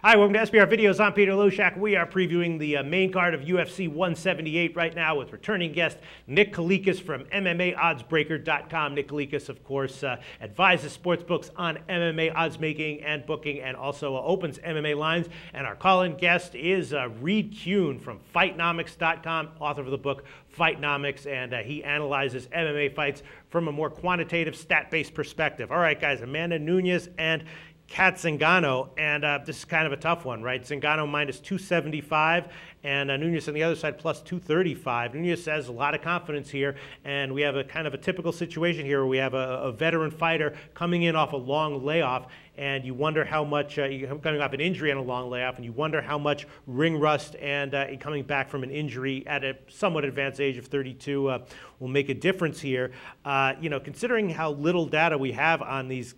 Hi, welcome to SBR Videos. I'm Peter Loshak. We are previewing the main card of UFC 178 right now with returning guest Nick Kalikas from MMAOddsBreaker.com. Nick Kalikas, of course, advises sportsbooks on MMA odds making and booking, and also opens MMA lines. And our call-in guest is Reed Kuhn from Fightnomics.com, author of the book Fightnomics, and he analyzes MMA fights from a more quantitative, stat-based perspective. All right, guys, Amanda Nunes and Cat Zingano, and this is kind of a tough one, right? Zingano minus 275, and Nunes on the other side plus 235. Nunes has a lot of confidence here, and we have a kind of a typical situation here where we have a veteran fighter coming in off a long layoff, and you wonder how much, coming off an injury and a long layoff, and you wonder how much ring rust and coming back from an injury at a somewhat advanced age of 32 will make a difference here. Considering how little data we have on these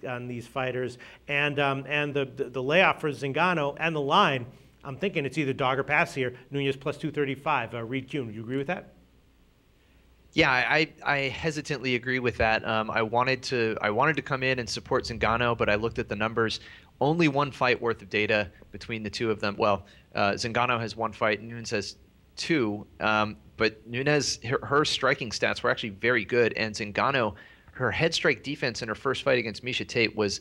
fighters, and the layoff for Zingano and the line, I'm thinking it's either dog or pass here. Nunes plus 235. Reed Kuhn, do you agree with that? Yeah, I hesitantly agree with that. I wanted to come in and support Zingano, but I looked at the numbers. Only one fight worth of data between the two of them. Well, Zingano has one fight, Nunes has two. But Nunes, her striking stats were actually very good, and Zingano, her head strike defense in her first fight against Miesha Tate was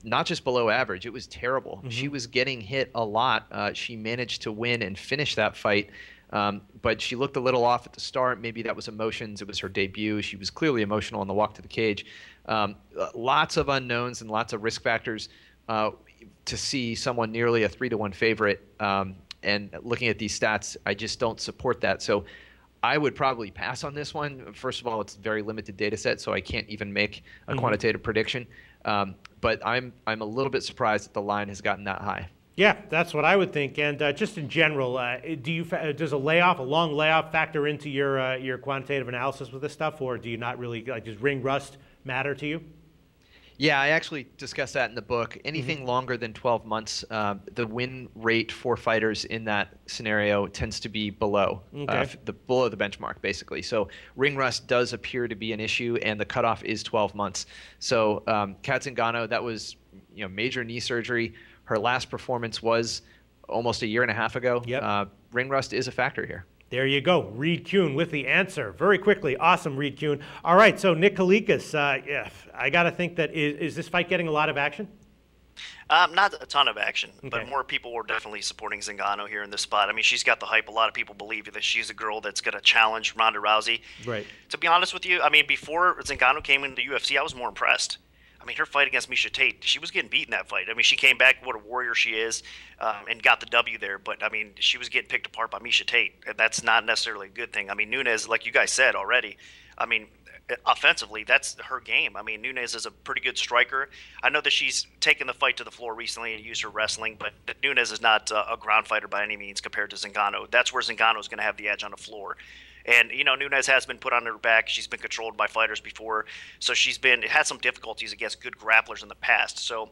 not just below average, it was terrible. Mm-hmm. She was getting hit a lot. She managed to win and finish that fight, but she looked a little off at the start. Maybe that was emotions. It was her debut. She was clearly emotional on the walk to the cage. Lots of unknowns and lots of risk factors to see someone nearly a 3-1 favorite. And looking at these stats, I just don't support that. So I would probably pass on this one. First of all, it's a very limited data set, so I can't even make a quantitative prediction. But I'm a little bit surprised that the line has gotten that high. Yeah, that's what I would think. And just in general, does a long layoff factor into your quantitative analysis with this stuff, or do you not really, does ring rust matter to you? Yeah, I actually discussed that in the book. Anything longer than 12 months, the win rate for fighters in that scenario tends to be below below the benchmark, basically. So ring rust does appear to be an issue, and the cutoff is 12 months. So Cat Zingano, that was major knee surgery. Her last performance was almost a year and a half ago. Yep. Ring rust is a factor here. There you go. Reed Kuhn with the answer. Very quickly. Awesome, Reed Kuhn. All right, so Nick Kalikas, I got to think that is this fight getting a lot of action? Not a ton of action, but more people were definitely supporting Zingano here in this spot. I mean, she's got the hype. A lot of people believe that she's a girl that's going to challenge Ronda Rousey. Right. To be honest with you, I mean, before Zingano came into the UFC, I was more impressed. I mean, her fight against Miesha Tate, she was getting beat in that fight. I mean, she came back, what a warrior she is, and got the W there. But, I mean, she was getting picked apart by Miesha Tate, and that's not necessarily a good thing. I mean, Nunes, like you guys said already, I mean, offensively, that's her game. I mean, Nunes is a pretty good striker. I know that she's taken the fight to the floor recently and used her wrestling, but Nunes is not a ground fighter by any means compared to Zingano. That's where Zingano is going to have the edge on the floor. And, Nunes has been put on her back. She's been controlled by fighters before. So she's had some difficulties against good grapplers in the past. So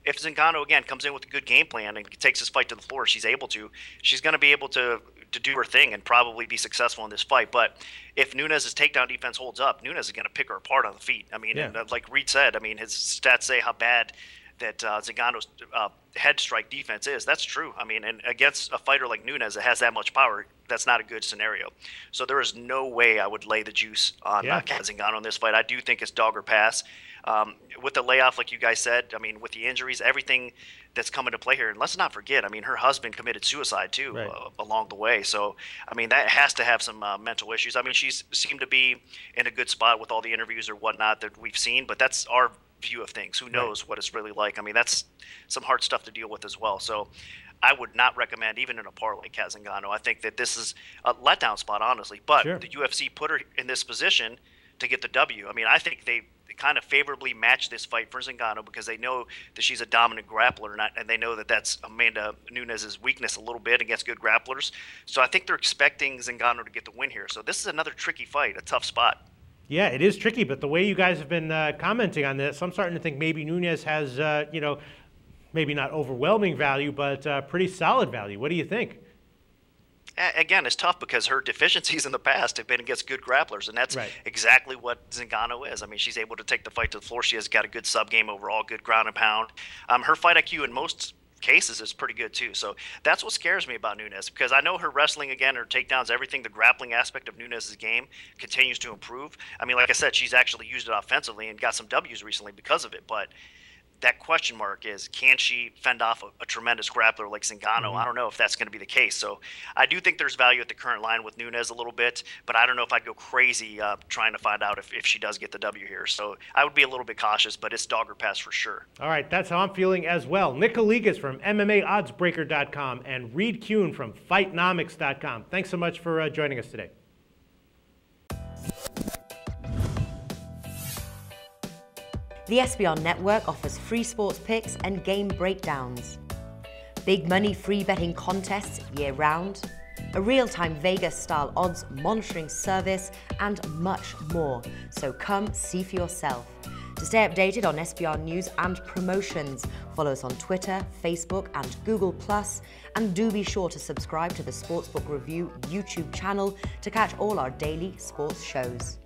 if Zingano, again, comes in with a good game plan and takes this fight to the floor, she's going to be able to do her thing and probably be successful in this fight. But if Nunes' takedown defense holds up, Nunes is going to pick her apart on the feet. I mean, and like Reed said, I mean, his stats say how bad that Zingano's head strike defense is. That's true. I mean, and against a fighter like Nunes that has that much power, that's not a good scenario. So there is no way I would lay the juice on Cat Zingano in this fight. I do think it's dog or pass. With the layoff, like you guys said, I mean, with the injuries, everything that's come into play here. And let's not forget, I mean, her husband committed suicide too along the way. So, I mean, that has to have some mental issues. I mean, she's seemed to be in a good spot with all the interviews or whatnot that we've seen, but that's our view of things. Who knows what it's really like? I mean, that's some hard stuff to deal with as well. So I would not recommend, even in a parlay, Cat Zingano. I think that this is a letdown spot, honestly. But the UFC put her in this position to get the W. I mean, I think they kind of favorably match this fight for Zingano because they know that she's a dominant grappler, and they know that that's Amanda Nunes' weakness a little bit against good grapplers. So I think they're expecting Zingano to get the win here. So this is another tricky fight, a tough spot. Yeah, it is tricky, but the way you guys have been commenting on this, I'm starting to think maybe Nunes has, maybe not overwhelming value, but pretty solid value. What do you think? Again, it's tough because her deficiencies in the past have been against good grapplers, and that's exactly what Zingano is. I mean, she's able to take the fight to the floor. She has got a good sub game overall, good ground and pound. Her fight IQ in most cases is pretty good too. So that's what scares me about Nunes, because I know her wrestling, again, her takedowns, everything, the grappling aspect of Nunes' game continues to improve. I mean, like I said, she's actually used it offensively and got some W's recently because of it. But that question mark is, can she fend off a tremendous grappler like Zingano? I don't know if that's going to be the case. So I do think there's value at the current line with Nunes a little bit, but I don't know if I'd go crazy trying to find out if she does get the W here. So I would be a little bit cautious, but it's dog or pass for sure. All right, that's how I'm feeling as well. Nick Kalikas from MMAOddsBreaker.com and Reed Kuhn from Fightnomics.com. Thanks so much for joining us today. The SBR Network offers free sports picks and game breakdowns, big money free betting contests year-round, a real-time Vegas-style odds monitoring service, and much more. So come see for yourself. To stay updated on SBR news and promotions, follow us on Twitter, Facebook, and Google+, and do be sure to subscribe to the Sportsbook Review YouTube channel to catch all our daily sports shows.